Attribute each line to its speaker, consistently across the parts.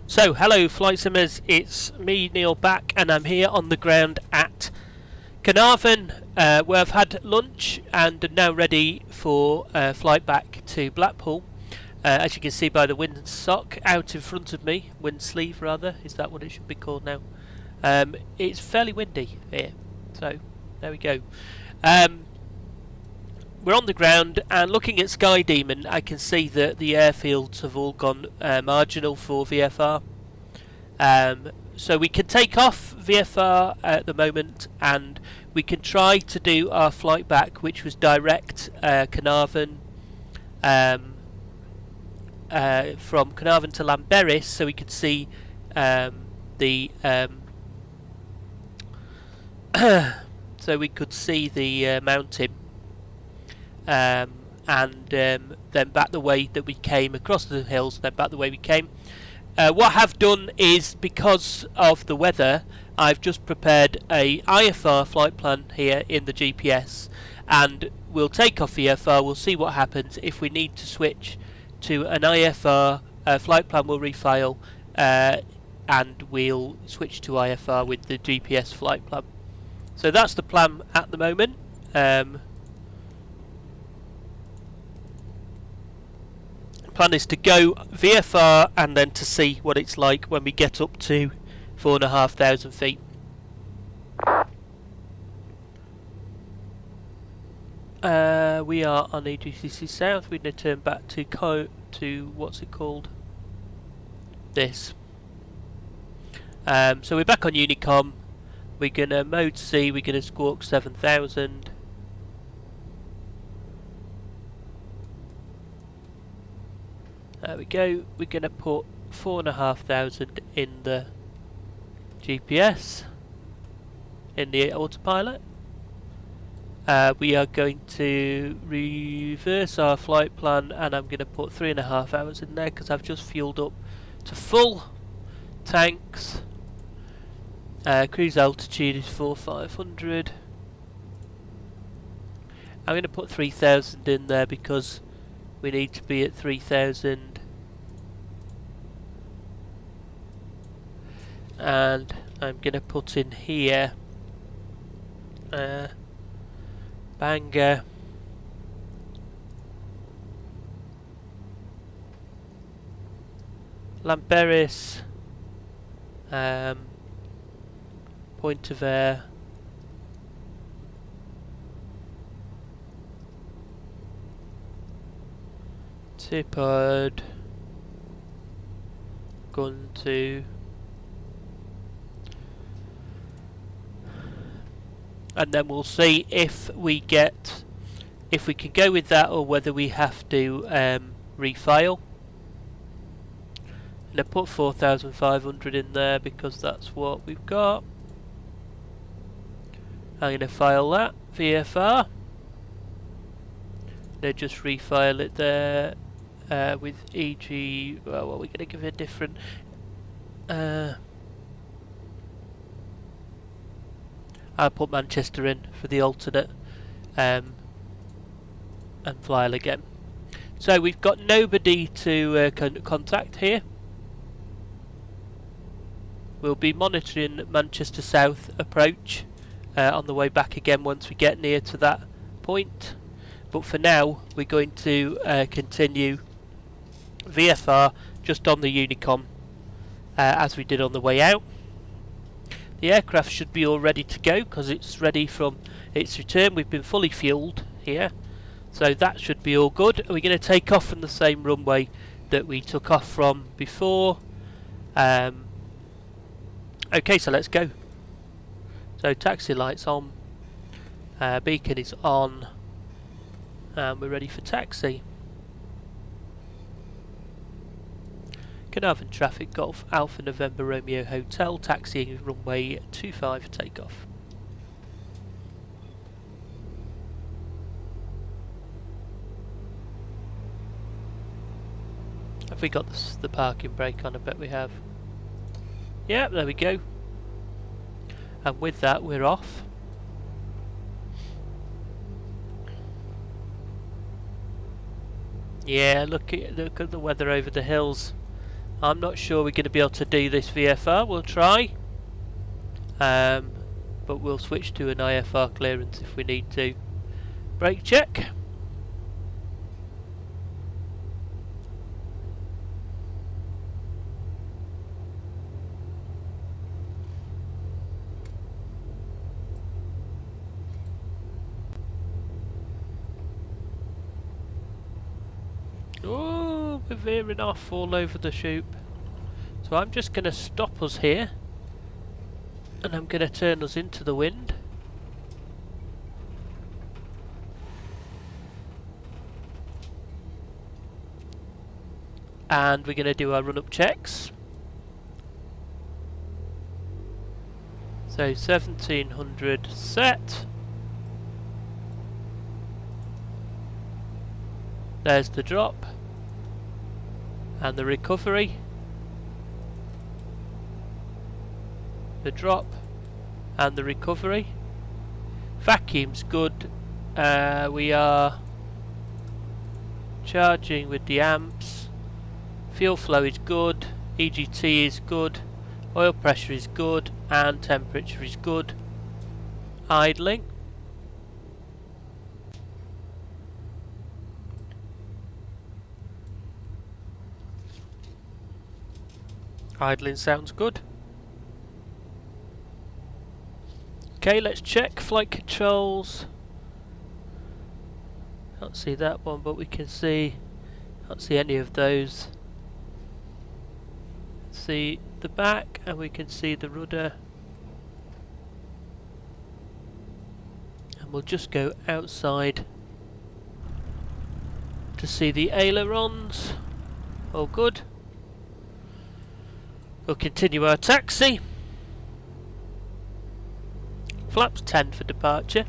Speaker 1: So, hello Flight Simmers, it's me Neil back and I'm here on the ground at Caernarfon where I've had lunch and are now ready for flight back to Blackpool. As you can see by the windsock out in front of me, wind sleeve rather, is that what it should be called now? It's fairly windy here, so there we go. We're on the ground and looking at Sky Demon I can see that the airfields have all gone marginal for VFR. So we can take off VFR at the moment and we can try to do our flight back, which was direct Caernarfon from Caernarfon to Llanberis, so we could see the so we could see the mountain. And then back the way that we came, across the hills, then back the way we came. What I've done is, because of the weather, I've just prepared a IFR flight plan here in the GPS, and we'll take off VFR, we'll see what happens. If we need to switch to an IFR flight plan, we'll refile, and we'll switch to IFR with the GPS flight plan. So that's the plan at the moment. Plan is to go VFR and then to see what it's like when we get up to 4,500 feet. We are on AGCC South. We're going to turn back to what's it called? This. So we're back on Unicom. We're going to mode C. We're going to squawk 7,000. There we go. We're going to put 4,500 in the GPS, in the autopilot. We are going to reverse our flight plan, and I'm going to put 3.5 hours in there because I've just fueled up to full tanks. Cruise altitude is 4,500. I'm going to put 3,000 in there because we need to be at 3,000. And I'm going to put in here Bangor, Llanberis, Point of Air, Tipod, Gun 2, and then we'll see if we can go with that or whether we have to refile. And I put 4,500 in there because that's what we've got. I'm going to file that VFR. They just refile it there with EG. Well, what are we going to give it a different? I'll put Manchester in for the alternate and file again. So we've got nobody to contact here. We'll be monitoring Manchester South approach on the way back again once we get near to that point. But for now we're going to continue VFR just on the Unicom as we did on the way out. The aircraft should be all ready to go because it's ready from its return. We've been fully fueled here, so that should be all good. We're going to take off from the same runway that we took off from before. Okay, so let's go. So taxi lights on, beacon is on, and we're ready for taxi. Caernarfon traffic, Golf Alpha November Romeo Hotel, taxiing runway 25 takeoff. Have we got the parking brake on? I bet we have. Yeah, there we go. And with that we're off. Yeah, look at the weather over the hills. I'm not sure we're going to be able to do this VFR. We'll try. But we'll switch to an IFR clearance if we need to. Brake check. Oh, we're veering off all over the chute. So I'm just going to stop us here. And I'm going to turn us into the wind. And we're going to do our run-up checks. So 1700 set. There's the drop. And the recovery. The drop and the recovery. Vacuum's good. We are charging with the amps. Fuel flow is good. EGT is good. Oil pressure is good. And temperature is good. Idling. Idling sounds good. Okay, let's check flight controls. Can't see that one, but we can see. Can't see any of those. See the back, and we can see the rudder. And we'll just go outside to see the ailerons. All good. We'll continue our taxi. Flaps 10 for departure.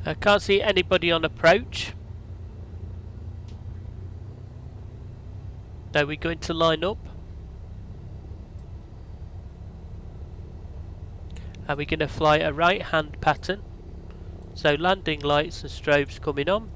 Speaker 1: I can't see anybody on approach. Are we going to line up? And we're going to fly a right hand pattern. So landing lights and strobes coming on.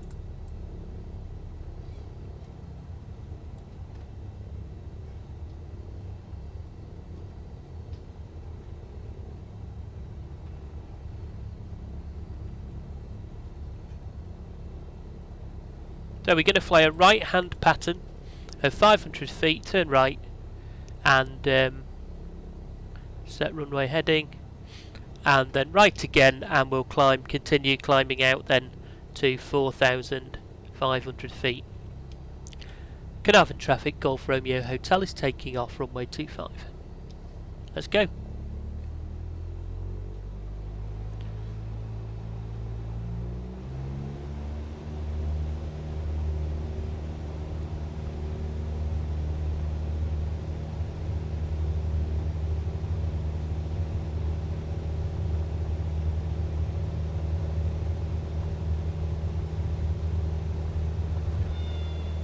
Speaker 1: So we're going to fly a right hand pattern of 500 feet, turn right, and set runway heading, and then right again, and we'll continue climbing out then to 4,500 feet. Caernarfon traffic, Golf Romeo Hotel is taking off runway 25. Let's go.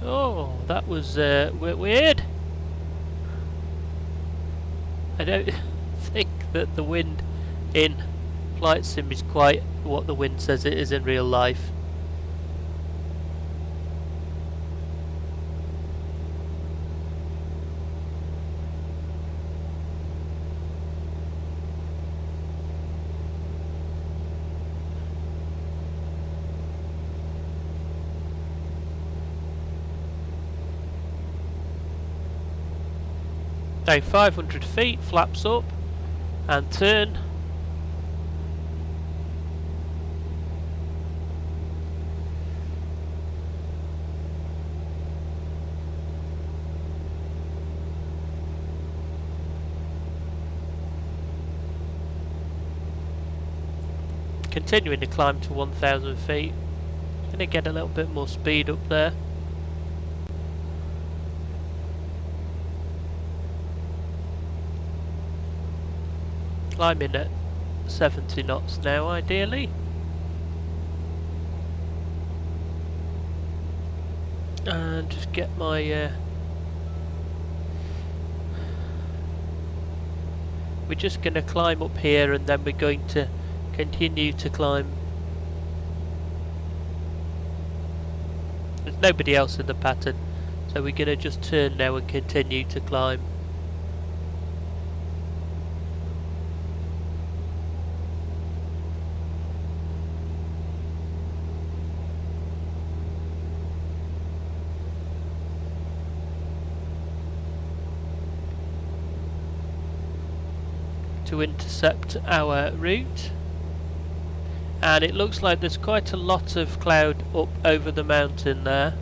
Speaker 1: Oh, that was weird. I don't think that the wind in flight sim is quite what the wind says it is in real life. So 500 feet, flaps up, and turn. Continuing to climb to 1,000 feet. Gonna get a little bit more speed up there. Climbing at 70 knots now, ideally. and just get my we're just going to climb up here, and then we're going to continue to climb. There's nobody else in the pattern, so we're going to just turn now and continue to climb. To intercept our route, and it looks like there's quite a lot of cloud up over the mountain there.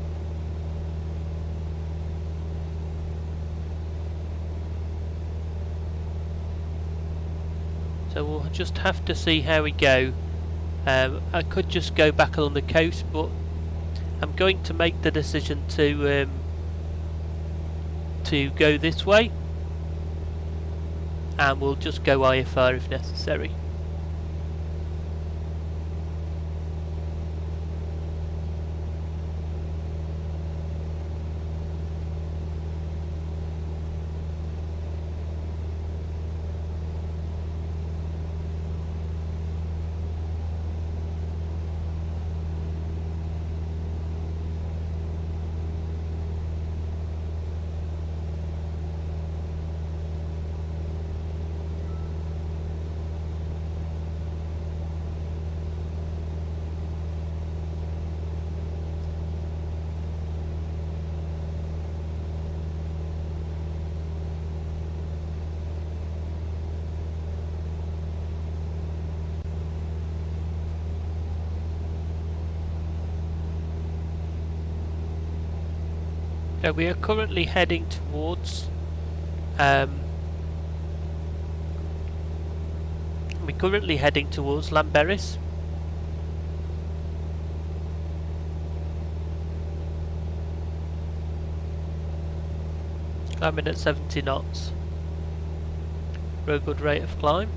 Speaker 1: So we'll just have to see how we go. I could just go back along the coast, but I'm going to make the decision to go this way, and we'll just go IFR if necessary. We are currently heading towards Llanberis. Climbing at 70 knots for a good rate of climb.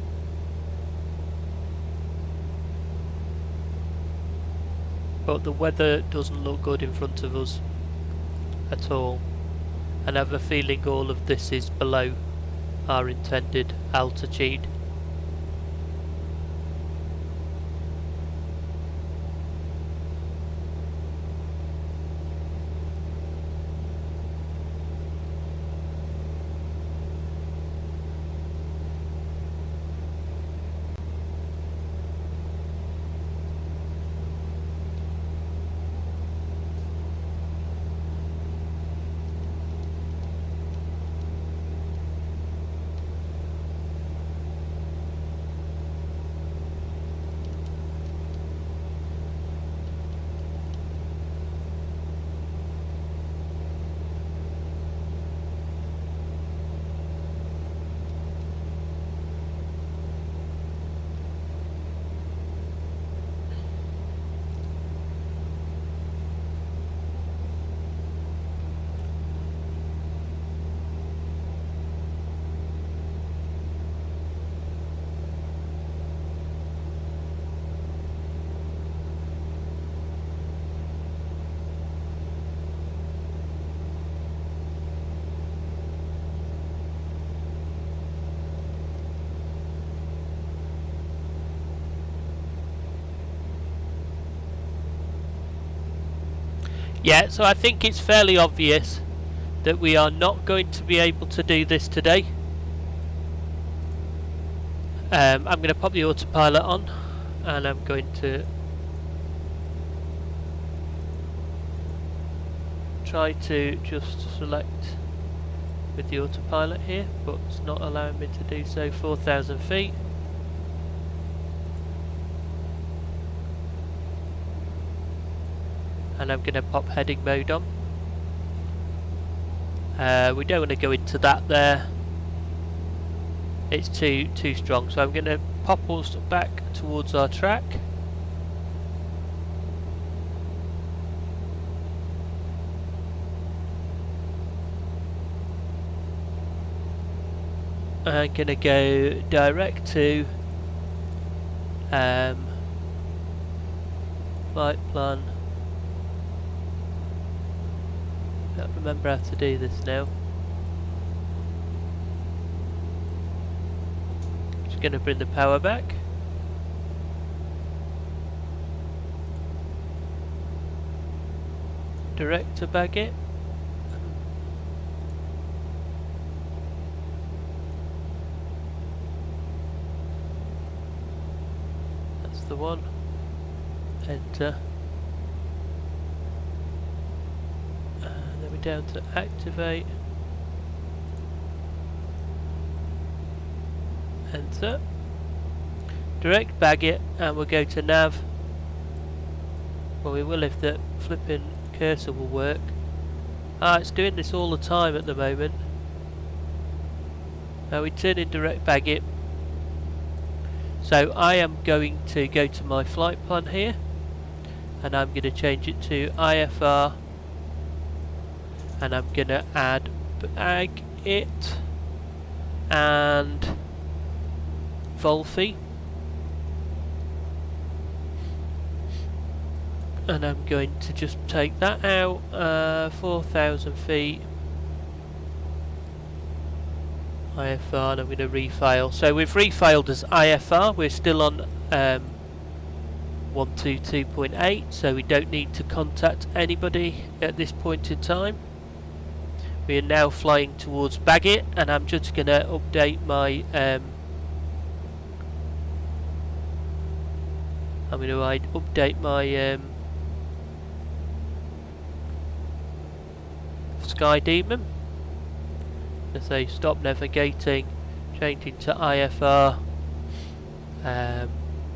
Speaker 1: But the weather doesn't look good in front of us at all, and I have a feeling all of this is below our intended altitude. Yeah, so I think it's fairly obvious that we are not going to be able to do this today. I'm going to pop the autopilot on, and I'm going to try to just select with the autopilot here, but it's not allowing me to do so. 4,000 feet. And I'm going to pop heading mode on. We don't want to go into that there. It's too strong, so I'm going to pop us back towards our track. I'm going to go direct to flight plan Don't remember how to do this now. Just going to bring the power back. Direct to bag it. That's the one. Enter. Then we're down to activate. Enter. Direct bag it, and we'll go to nav. Well, we will if the flipping cursor will work. It's doing this all the time at the moment. We turn in direct bag it. So I am going to go to my flight plan here, and I'm going to change it to IFR, and I'm going to add bag it and Volfi, and I'm going to just take that out, 4,000 feet IFR, and I'm going to refile. So we've refiled as IFR. We're still on 122.8, so we don't need to contact anybody at this point in time. We are now flying towards Bagot, and I'm just going to update my Sky Demon. I say stop navigating, changing to IFR,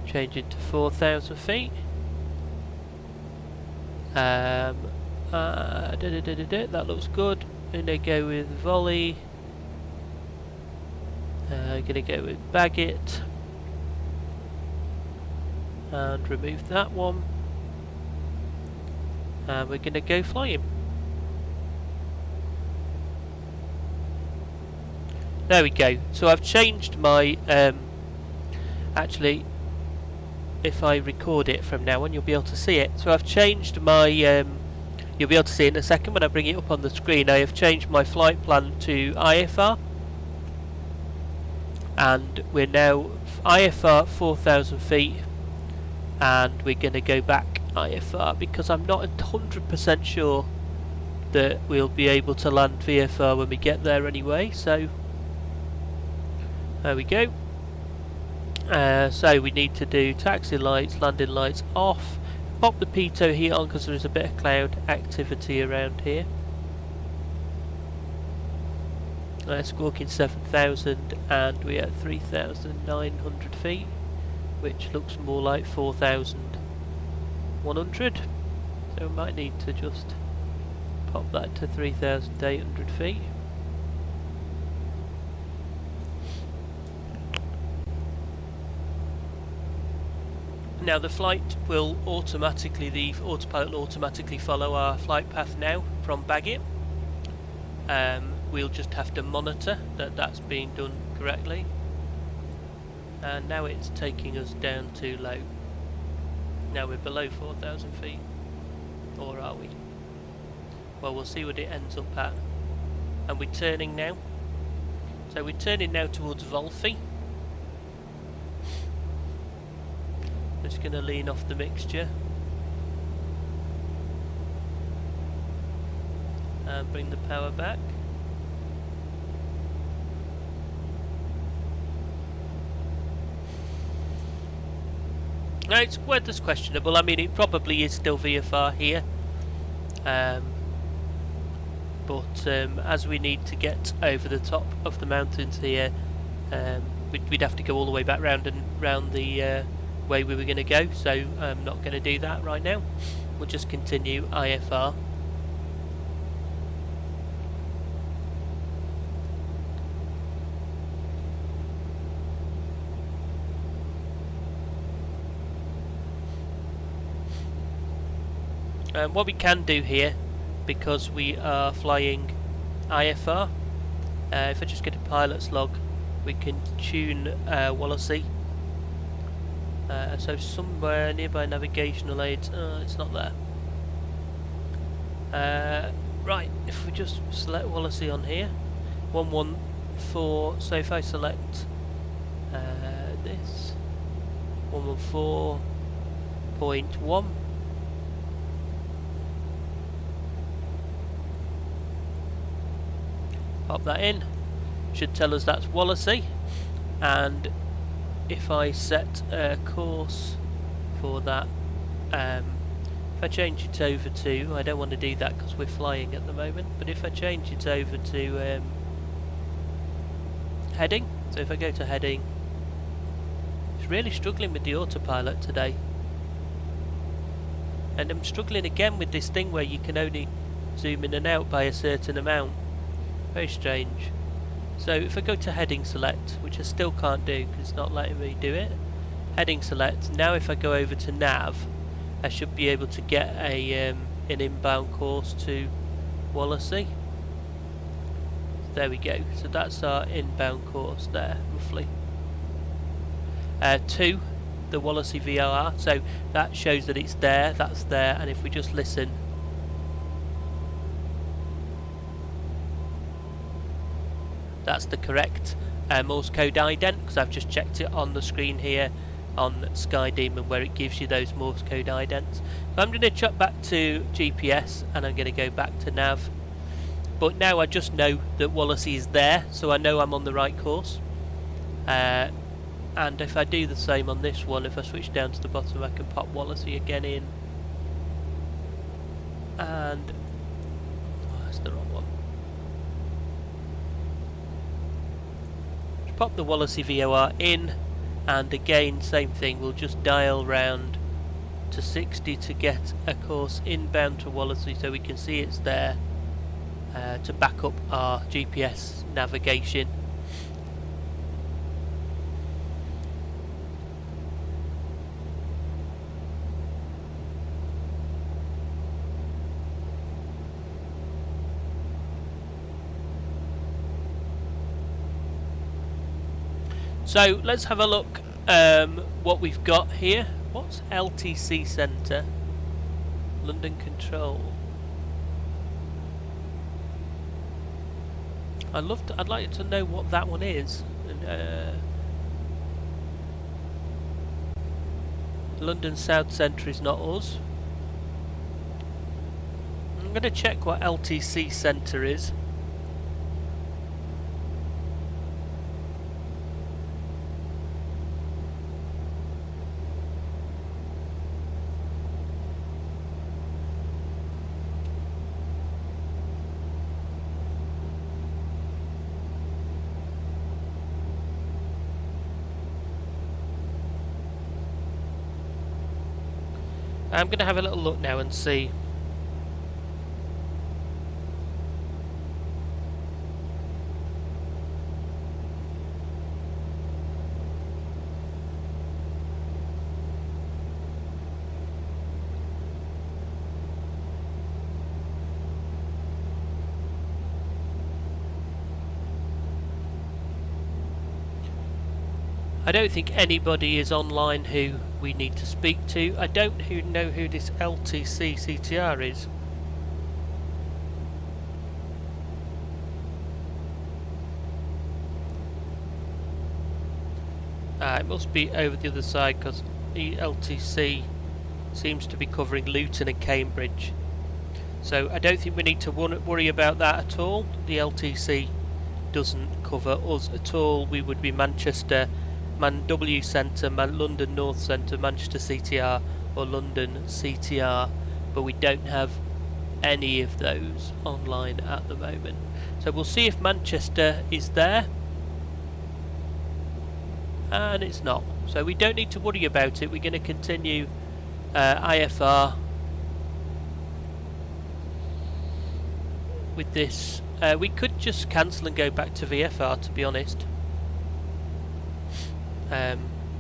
Speaker 1: changing to 4,000 feet. That looks good. I'm gonna go with volley. Gonna go with Bagot and remove that one. And we're gonna go flying. There we go. So I've changed my actually, if I record it from now on, you'll be able to see it. So I've changed my you'll be able to see it in a second when I bring it up on the screen. I have changed my flight plan to IFR, and we're now IFR 4,000 feet, and we're going to go back IFR because I'm not 100% sure that we'll be able to land VFR when we get there anyway. So there we go. So we need to do taxi lights, landing lights off, pop the pitot heat on because there is a bit of cloud activity around here. Squawking 7,000, and we're at 3,900 feet, which looks more like 4,100. So we might need to just pop that to 3,800 feet. Now the flight will automatically, the autopilot will automatically follow our flight path now from Bagot. We'll just have to monitor that that's being done correctly. And now it's taking us down too low. Now we're below 4,000 feet. Or are we? Well, we'll see what it ends up at. And we're turning now. So we're turning now towards Volfi. Just going to lean off the mixture and bring the power back. Now it's weather's questionable. I mean, it probably is still VFR here, but as we need to get over the top of the mountains here, we'd have to go all the way back round and round the way we were going to go, so I'm not going to do that right now. We'll just continue IFR. What we can do here, because we are flying IFR, if I just get a pilot's log, we can tune Wallasey. So somewhere nearby navigational aids, it's not there. Right, if we just select Wallasey on here, 114, so if I select this, 114.1, pop that in, should tell us that's Wallasey, and if I set a course for that, if I change it over to, I don't want to do that because we're flying at the moment, but if I change it over to heading, so if I go to heading, it's really struggling with the autopilot today, and I'm struggling again with this thing where you can only zoom in and out by a certain amount. Very strange. So if I go to heading select, which I still can't do because it's not letting me do it, heading select, now if I go over to nav, I should be able to get a an inbound course to Wallasey. There we go, so that's our inbound course there, roughly. To the Wallasey VOR, so that shows that it's there, that's there, and if we just listen, that's the correct Morse code ident, because I've just checked it on the screen here on Sky Demon where it gives you those Morse code idents. So I'm going to chuck back to GPS and I'm going to go back to nav. But now I just know that Wallasey is there, so I know I'm on the right course. And if I do the same on this one, if I switch down to the bottom, I can pop Wallasey again in. And oh, that's the wrong one. Just pop the Wallasey VOR in. And again, same thing, we'll just dial round to 60 to get a course inbound to Wallasey so we can see it's there to back up our GPS navigation. So let's have a look what we've got here. What's LTC Centre? London Control. I'd like to know what that one is. London South Centre is not us. I'm going to check what LTC Centre is. I'm going to have a little look now and see. I don't think anybody is online who we need to speak to. I don't know who this LTC CTR is. It must be over the other side because the LTC seems to be covering Luton and Cambridge. So I don't think we need to worry about that at all. The LTC doesn't cover us at all. We would be Manchester W Centre, London North Centre, Manchester CTR or London CTR, but we don't have any of those online at the moment. So we'll see if Manchester is there, and it's not, so we don't need to worry about it. We're going to continue IFR with this. We could just cancel and go back to VFR, to be honest.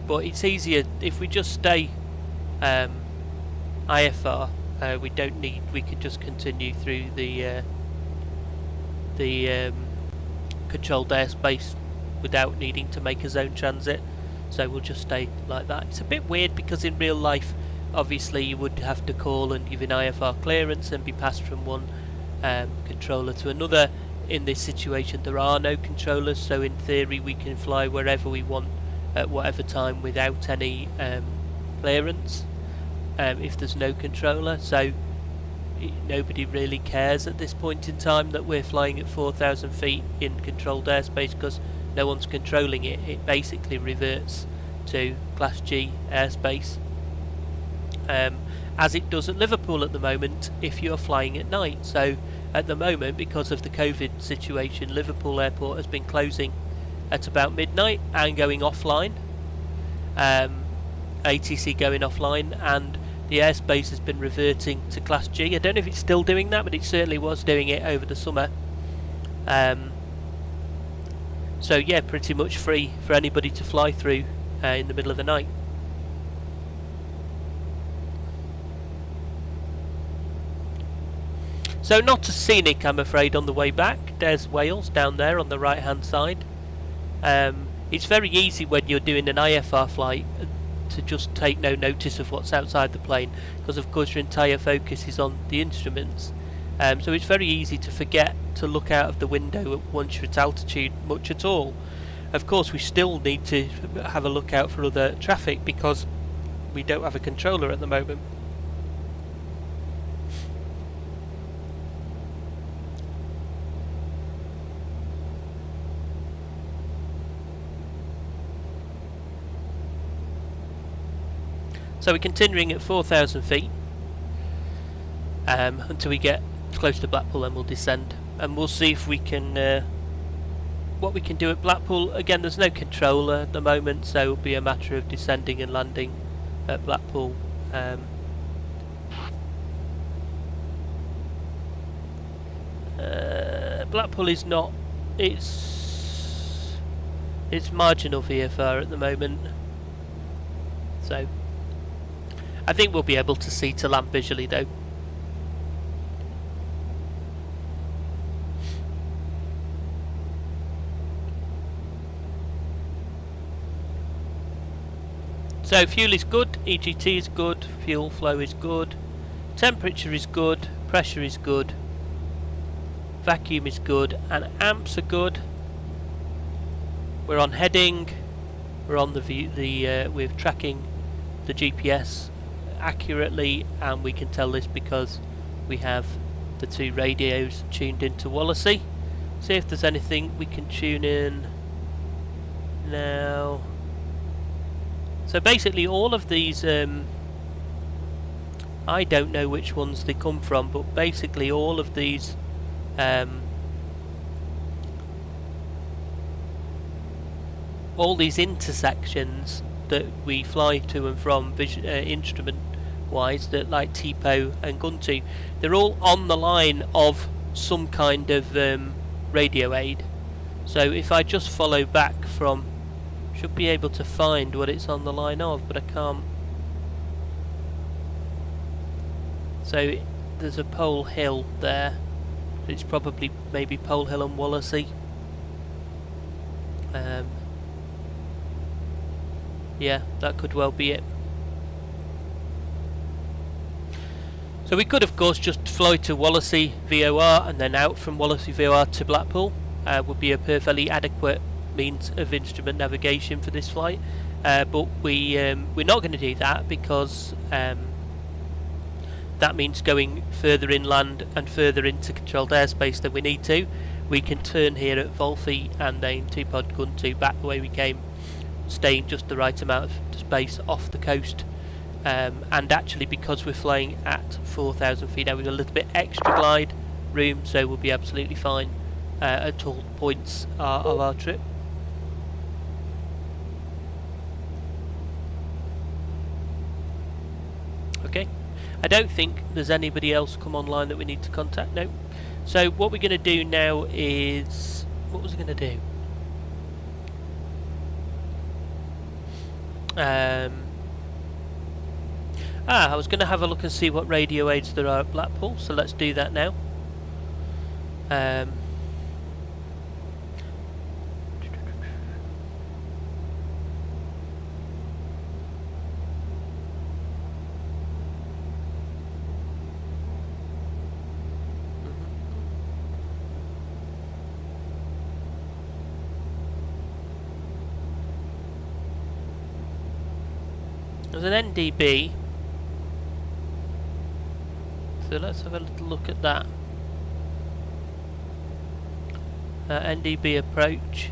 Speaker 1: But it's easier if we just stay IFR. We don't need. We could just continue through the controlled airspace without needing to make a zone transit. So we'll just stay like that. It's a bit weird because in real life, obviously, you would have to call and give an IFR clearance and be passed from one controller to another. In this situation there are no controllers, so in theory we can fly wherever we want at whatever time without any clearance if there's no controller. So nobody really cares at this point in time that we're flying at 4,000 feet in controlled airspace, because no one's controlling it. It basically reverts to Class G airspace, as it does at Liverpool at the moment if you're flying at night. So at the moment, because of the COVID situation, Liverpool Airport has been closing at about midnight and going offline, ATC going offline, and the airspace has been reverting to Class G. I don't know if it's still doing that, but it certainly was doing it over the summer. So yeah, pretty much free for anybody to fly through in the middle of the night. So not as scenic, I'm afraid, on the way back. There's Wales down there on the right hand side. It's very easy when you're doing an IFR flight to just take no notice of what's outside the plane, because of course your entire focus is on the instruments. So it's very easy to forget to look out of the window once you're at altitude much at all. Of course we still need to have a look out for other traffic because we don't have a controller at the moment. So we're continuing at 4,000 feet until we get close to Blackpool, and we'll descend and we'll see if we can what we can do at Blackpool. Again, there's no controller at the moment, so it'll be a matter of descending and landing at Blackpool. Blackpool is not, it's marginal VFR at the moment, so I think we'll be able to see to land visually though. So fuel is good, EGT is good, fuel flow is good, temperature is good, pressure is good, vacuum is good, and amps are good. We're on heading, we're on we're tracking the GPS accurately, and we can tell this because we have the two radios tuned into Wallasey. See if there's anything we can tune in now. So basically all of these, I don't know which ones they come from, but basically all of these intersections that we fly to and from instrument wise, that like TPO and Guntu, they're all on the line of some kind of radio aid. So if I just follow back from, should be able to find what it's on the line of, but I can't. So there's a Pole Hill there, it's probably maybe Pole Hill and Wallasey. Yeah, that could well be it. So we could of course just fly to Wallasey VOR and then out from Wallasey VOR to Blackpool. Would be a perfectly adequate means of instrument navigation for this flight, but we're not going to do that because that means going further inland and further into controlled airspace than we need to. We can turn here at Volphy and then 2-pod Guntu back the way we came, staying just the right amount of space off the coast. And actually, because we're flying at 4,000 feet now, we've got a little bit extra glide room, so we'll be absolutely fine at all points of our trip. Okay, I don't think there's anybody else come online that we need to contact. No. So what we're going to do now is, what was I going to do? I was going to have a look and see what radio aids there are at Blackpool, so let's do that now. There's an NDB, so let's have a little look at that. NDB approach.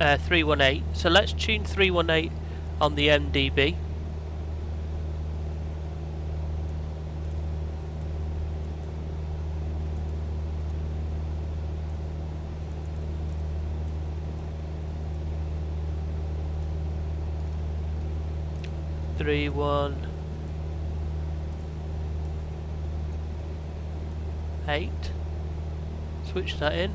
Speaker 1: Uh, 318. So let's tune 318 on the NDB. Three, 1, 8. Switch that in.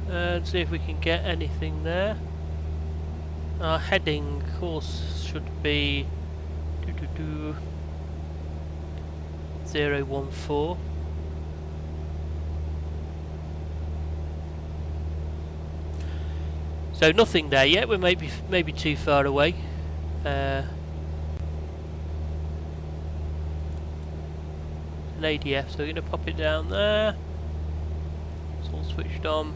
Speaker 1: And see if we can get anything there. Our heading course should be 014. So nothing there yet. We're maybe too far away. An ADF, so we're going to pop it down there. It's all switched on.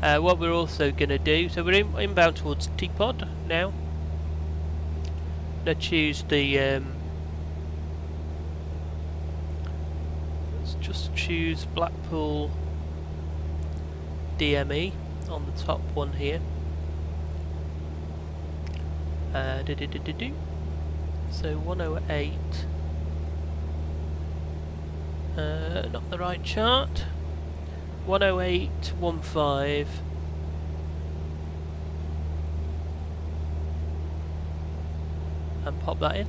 Speaker 1: What we're also going to do, so we're inbound towards T-Pod now. Let's choose the let's just choose Blackpool DME on the top one here. So 108. Not the right chart. 108.15. And pop that in.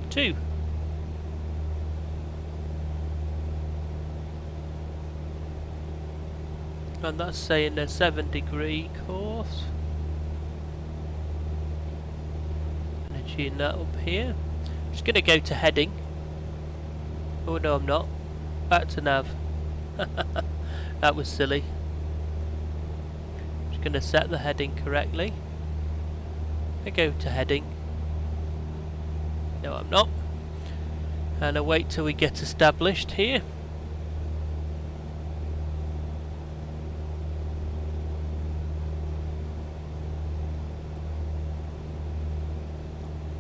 Speaker 1: 2. And that's saying a 7-degree course. I'm going to tune that up here. I'm just going to go to heading. Oh no, I'm not. Back to nav. That was silly. Just going to set the heading correctly. I go to heading. No, I'm not. And I wait till we get established here.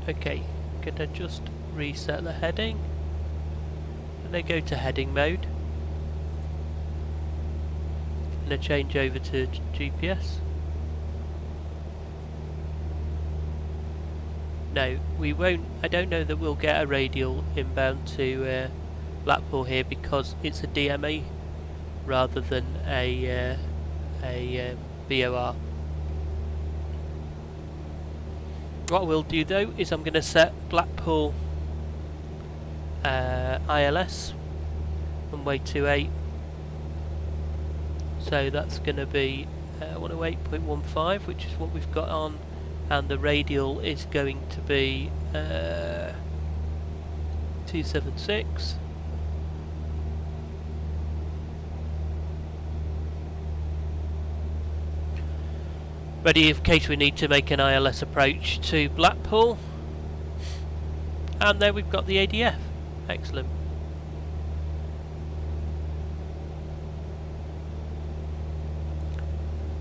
Speaker 1: Okay, gonna just reset the heading. And I go to heading mode. And I change over to GPS. No, we won't. I don't know that we'll get a radial inbound to Blackpool here because it's a DME rather than a VOR. What we'll do though is I'm going to set Blackpool ILS runway 28. So that's going to be 108.15, which is what we've got on. And the radial is going to be 276. Ready in case we need to make an ILS approach to Blackpool. And there we've got the ADF. Excellent.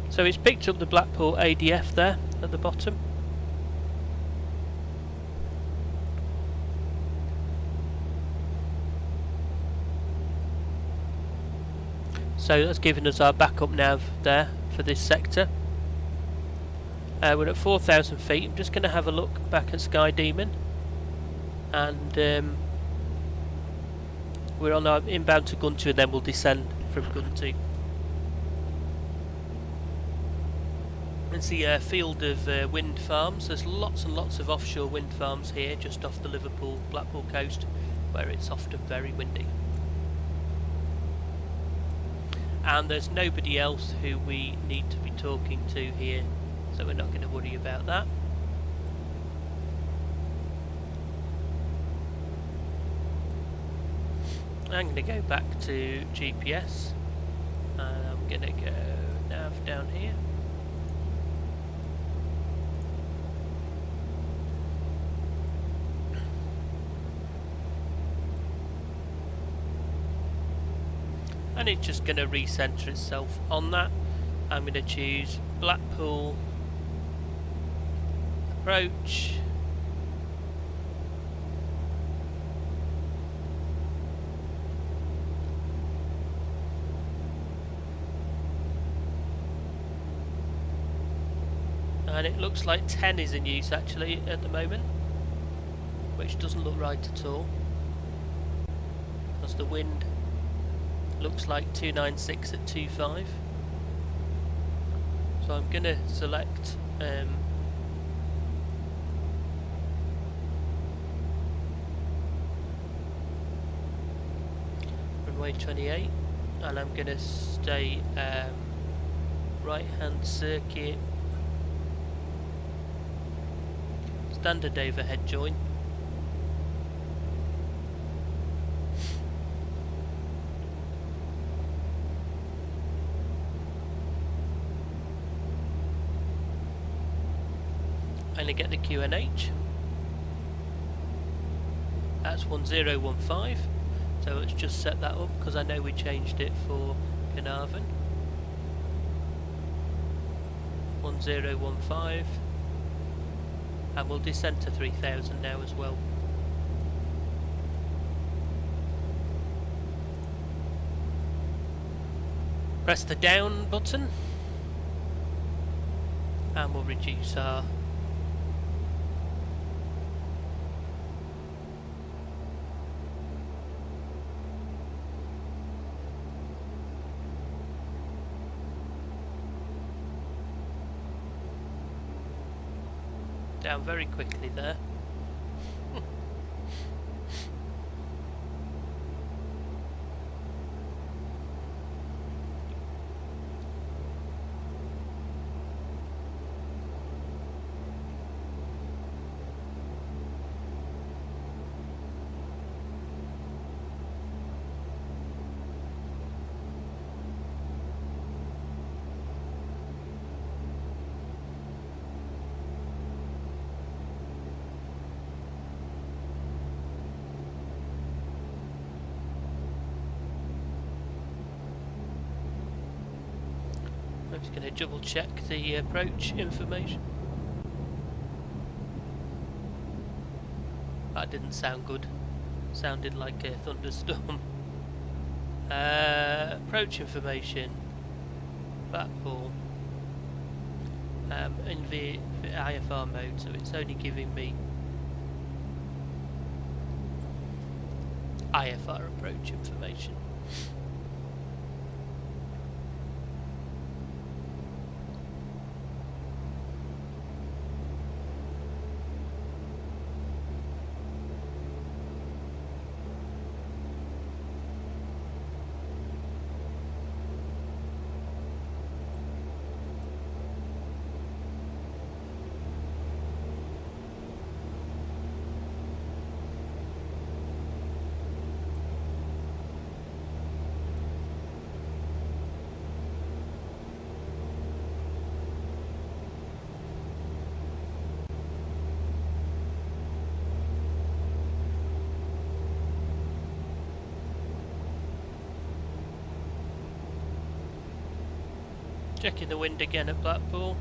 Speaker 1: So it's picked up the Blackpool ADF there at the bottom. So that's given us our backup nav there for this sector. We're at 4,000 feet. I'm just going to have a look back at Sky Demon. And we're on our inbound to Guntu, and then we'll descend from Guntu. It's the field of wind farms. There's lots and lots of offshore wind farms here just off the Blackpool coast, where it's often very windy. And there's nobody else who we need to be talking to here, so we're not going to worry about that. I'm going to go back to GPS, and I'm going to go nav down here. and it's just going to recenter itself on that. I'm going to choose Blackpool approach, and it looks like 10 is in use actually at the moment, which doesn't look right at all, because the wind looks like 296 at 25. So I'm going to select runway 28, and I'm going to stay right hand circuit, standard overhead join. I'm going to get the QNH. That's 1015. So let's just set that up, because I know we changed it for Caernarfon. 1015. And we'll descend to 3000 now as well. Press the down button, and we'll reduce our down very quickly there. I'm just going to double check the approach information. That didn't sound good. Sounded like a thunderstorm. Approach information. Blackpool. In the IFR mode, so it's only giving me IFR approach information. Checking the wind again at Blackpool.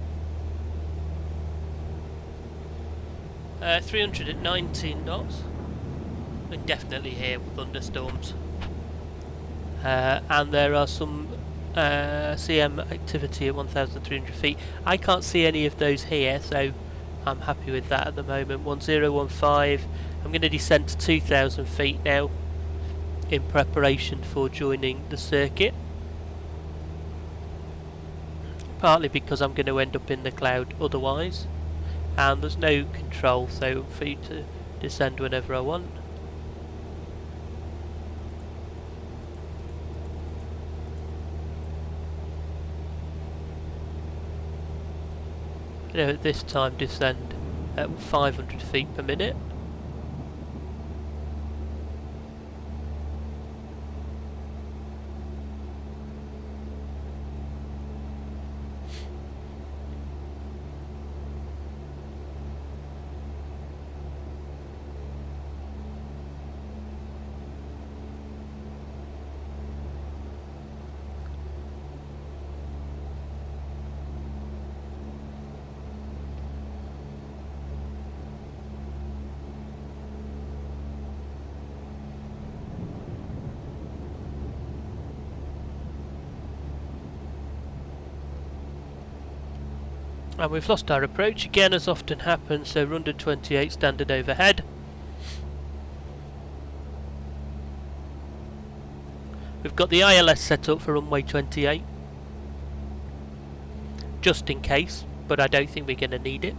Speaker 1: 300 at 19 knots. We can definitely hear thunderstorms. And there are some CM activity at 1,300 feet. I can't see any of those here, so I'm happy with that at the moment. 1015. I'm going to descend to 2,000 feet now in preparation for joining the circuit. Partly because I'm going to end up in the cloud otherwise, and there's no control, so for you to descend whenever I want. At this time descend at 500 feet per minute. And we've lost our approach again, as often happens, so runway 28 standard overhead. We've got the ILS set up for runway 28, just in case, but I don't think we're going to need it.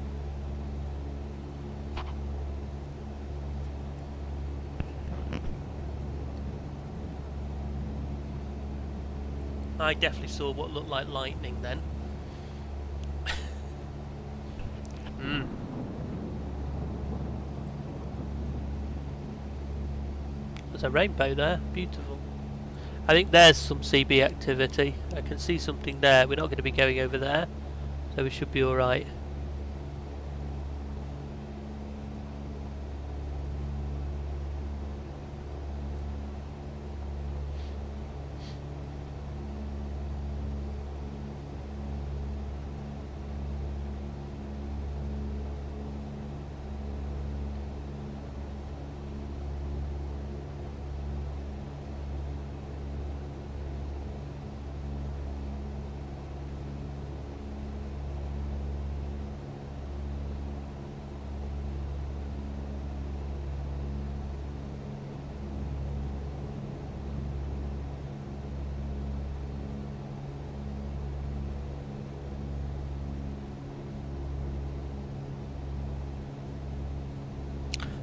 Speaker 1: I definitely saw what looked like lightning then. There's a rainbow there, beautiful. I think there's some CB activity. I can see something there. We're not going to be going over there, so we should be alright.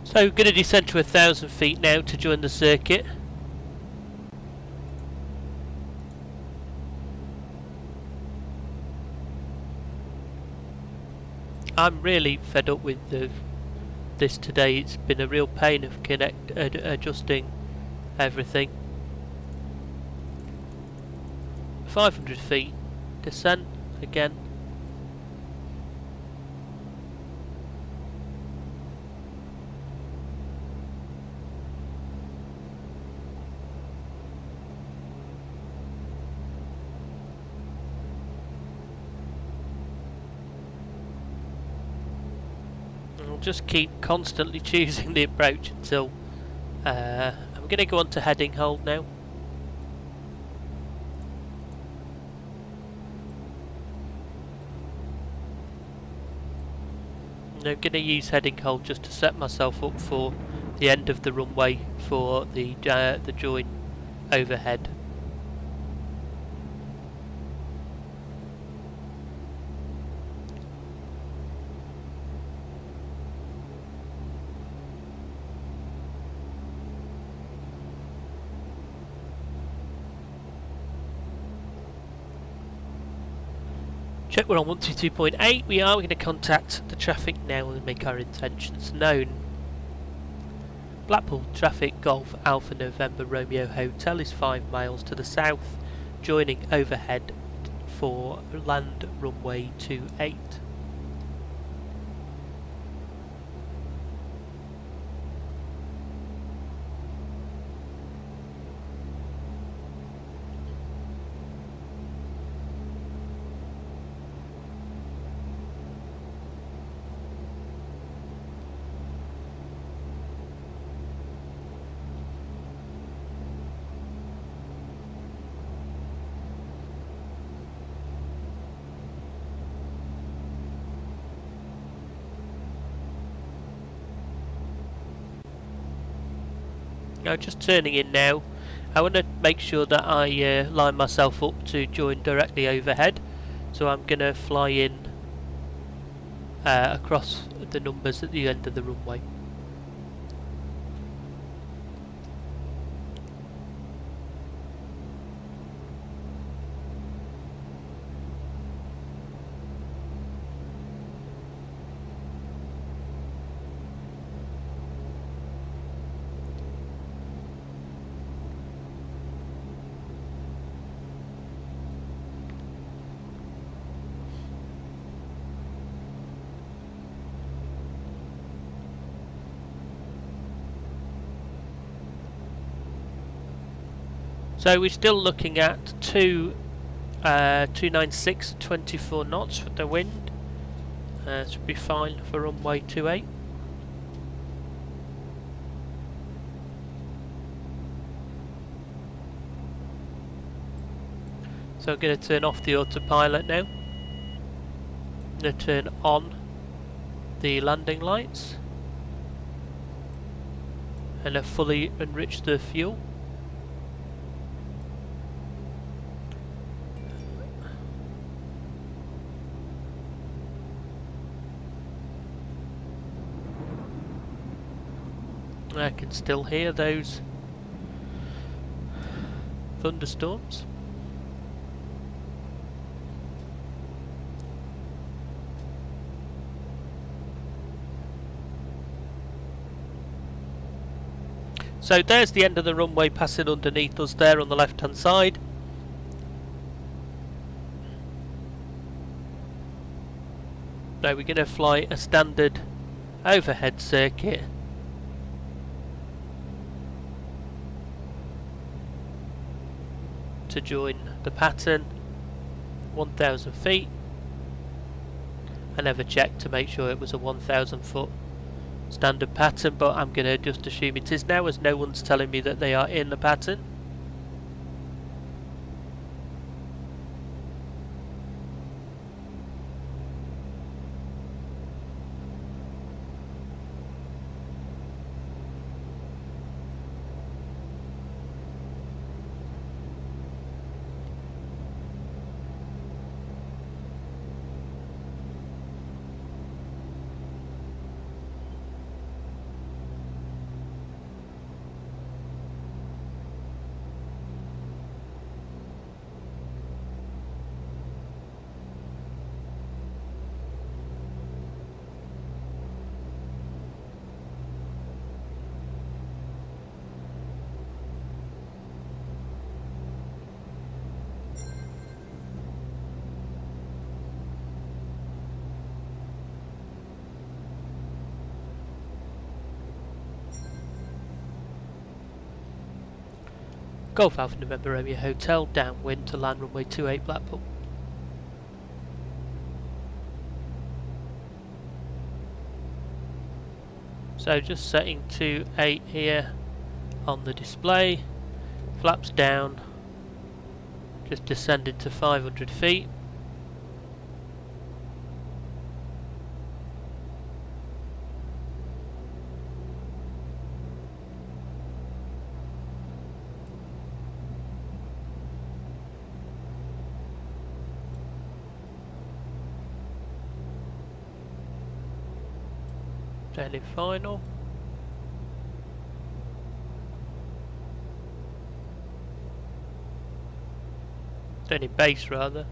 Speaker 1: So we're going to descend to 1,000 feet now to join the circuit. I'm really fed up with this today. It's been a real pain of adjusting everything. 500 feet descent again. Just keep constantly choosing the approach until I'm going to go on to heading hold now. And I'm going to use heading hold just to set myself up for the end of the runway for the join overhead. Check we're on 122.8. We are going to contact the traffic now and make our intentions known. Blackpool traffic Golf Alpha November Romeo Hotel is 5 miles to the south, joining overhead for land runway 28. Now just turning in now, I want to make sure that I line myself up to join directly overhead, so I'm going to fly in across the numbers at the end of the runway. So we're still looking at 296, 24 knots with the wind. Should be fine for runway 28. So I'm going to turn off the autopilot now. I'm going to turn on the landing lights and fully enrich the fuel. I can still hear those thunderstorms. So there's the end of the runway passing underneath us there on the left hand side. Now we're going to fly a standard overhead circuit to join the pattern, 1,000 feet. I never checked to make sure it was a 1,000 foot standard pattern, but I'm going to just assume it is now, as no one's telling me that they are in the pattern. Golf Alpha November Romeo Hotel, downwind to land runway 28 Blackpool. So just setting to 8 here on the display, flaps down, just descended to 500 feet. Down in final. Down in base rather.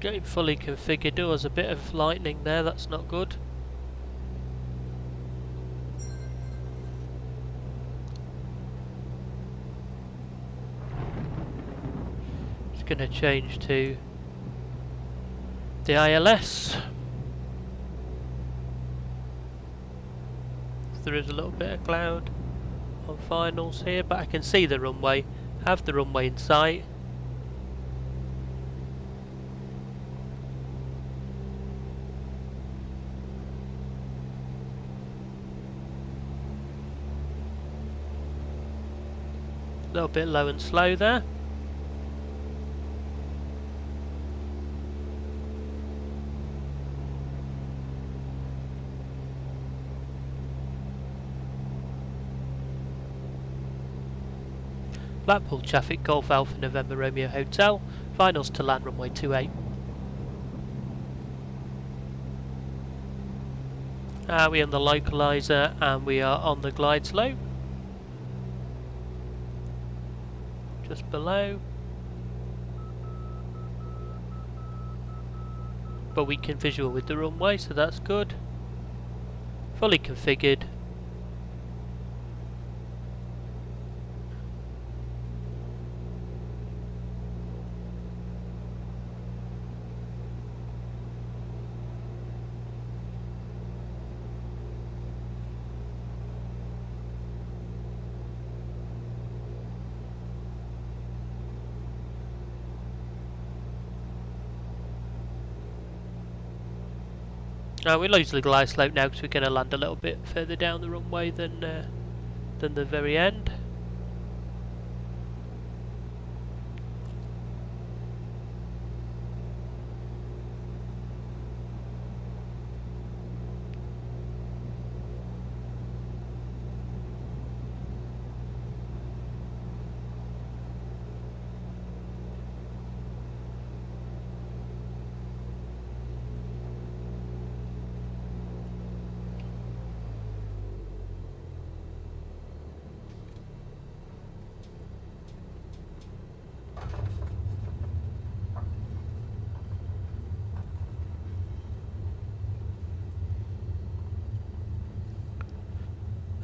Speaker 1: Getting fully configured. There was a bit of lightning there, that's not good. Just going to change to the ILS. There is a little bit of cloud on finals here, but I can see the runway, have the runway in sight. A little bit low and slow there. Blackpool traffic, Golf Alpha November Romeo Hotel, finals to land runway 28. We're on the localizer and we are on the glide slope. Just below. But we can visual with the runway, so that's good. Fully configured. We're losing the glide slope now because we're going to land a little bit further down the runway than the very end.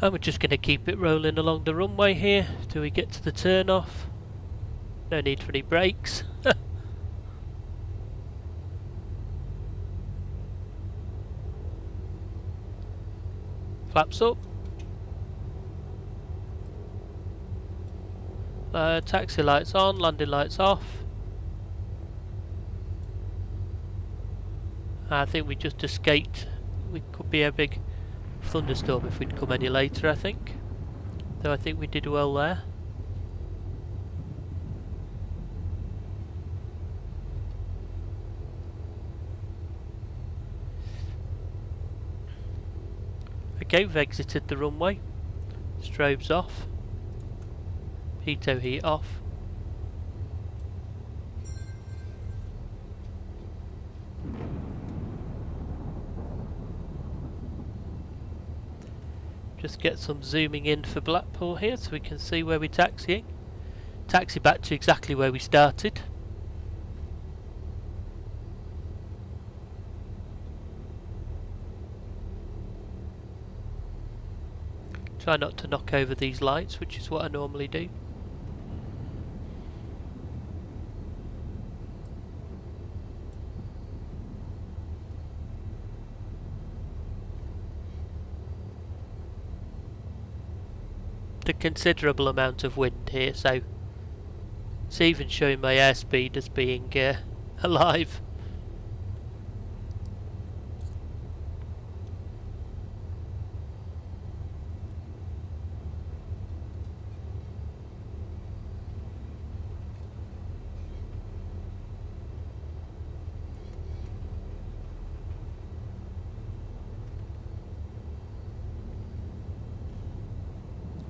Speaker 1: And we're just going to keep it rolling along the runway here till we get to the turn off. No need for any brakes. Flaps up. Taxi lights on, landing lights off. I think we just escaped. We could be a big thunderstorm if we'd come any later, I think. Though I think we did well there. Okay, we've exited the runway. Strobes off. Heato heat off. Just get some zooming in for Blackpool here so we can see where we're taxiing. Taxi back to exactly where we started. Try not to knock over these lights, which is what I normally do. A considerable amount of wind here, so it's even showing my airspeed as being alive.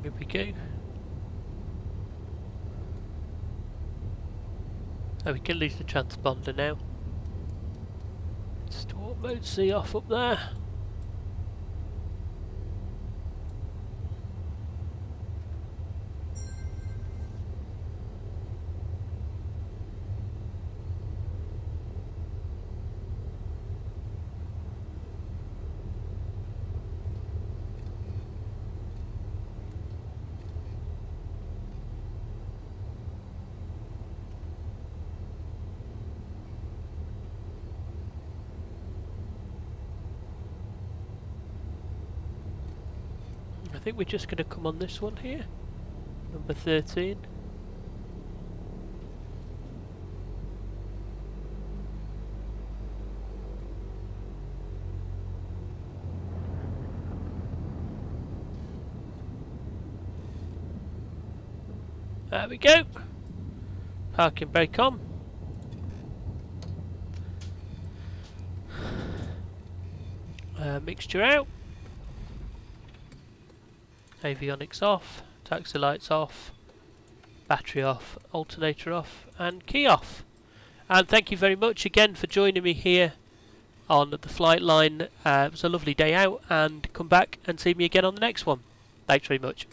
Speaker 1: Here we go. Oh, we can lose the transponder now. Start mode C off up there. I think we're just going to come on this one here, number 13. There we go. Parking brake on. Mixture out. Avionics off, taxi lights off, battery off, alternator off, and key off. And thank you very much again for joining me here on the flight line. It was a lovely day out, and come back and see me again on the next one. Thanks very much.